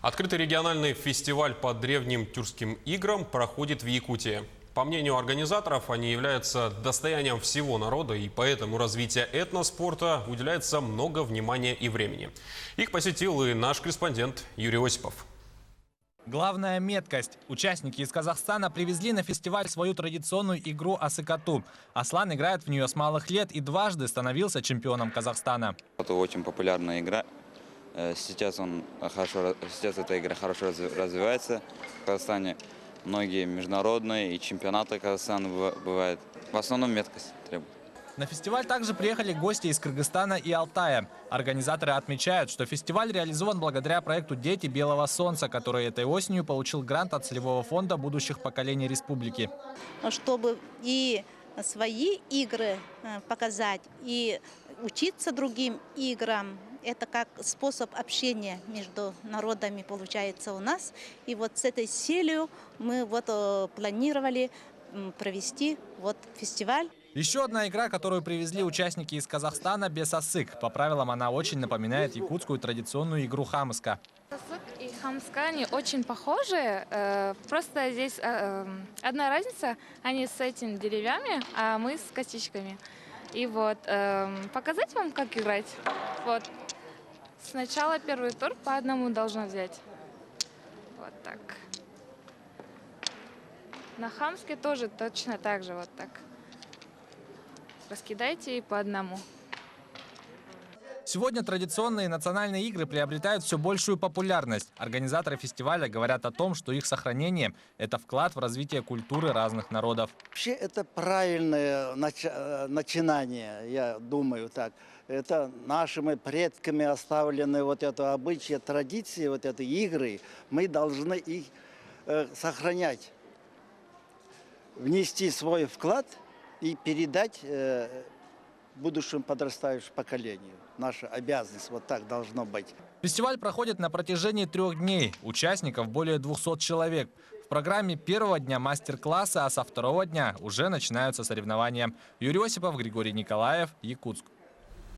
Открытый региональный фестиваль по древним тюркским играм проходит в Якутии. По мнению организаторов, они являются достоянием всего народа, и поэтому развитию этноспорта уделяется много внимания и времени. Их посетил и наш корреспондент Юрий Осипов. Главная меткость. Участники из Казахстана привезли на фестиваль свою традиционную игру асыкату. Аслан играет в нее с малых лет и дважды становился чемпионом Казахстана. Это очень популярная игра. Сейчас эта игра хорошо развивается в Казахстане. Многие международные и чемпионаты Казахстана бывают. В основном меткость требует. На фестиваль также приехали гости из Кыргызстана и Алтая. Организаторы отмечают, что фестиваль реализован благодаря проекту «Дети Белого Солнца», который этой осенью получил грант от целевого фонда будущих поколений республики. Чтобы и свои игры показать, и учиться другим играм. Это как способ общения между народами получается у нас. И вот с этой целью мы планировали провести фестиваль. Еще одна игра, которую привезли участники из Казахстана, бесасык. По правилам она очень напоминает якутскую традиционную игру хамска. Асык и хамска, они очень похожи. Просто здесь одна разница. Они с этими деревьями, а мы с косичками. И показать вам, как играть. Сначала первый тур по одному должна взять. Вот так. На хамске тоже точно так же, вот так. Раскидайте и по одному. Сегодня традиционные национальные игры приобретают все большую популярность. Организаторы фестиваля говорят о том, что их сохранение – это вклад в развитие культуры разных народов. Вообще это правильное начинание, я думаю так. Это нашими предками оставлены это обычаи, традиции, эти игры. Мы должны их сохранять, внести свой вклад и передать будущему подрастающему поколению. Наша обязанность, так должно быть. Фестиваль проходит на протяжении 3 дней. Участников более 200 человек. В программе первого дня мастер-класса, а со второго дня уже начинаются соревнования. Юрий Осипов, Григорий Николаев, Якутск.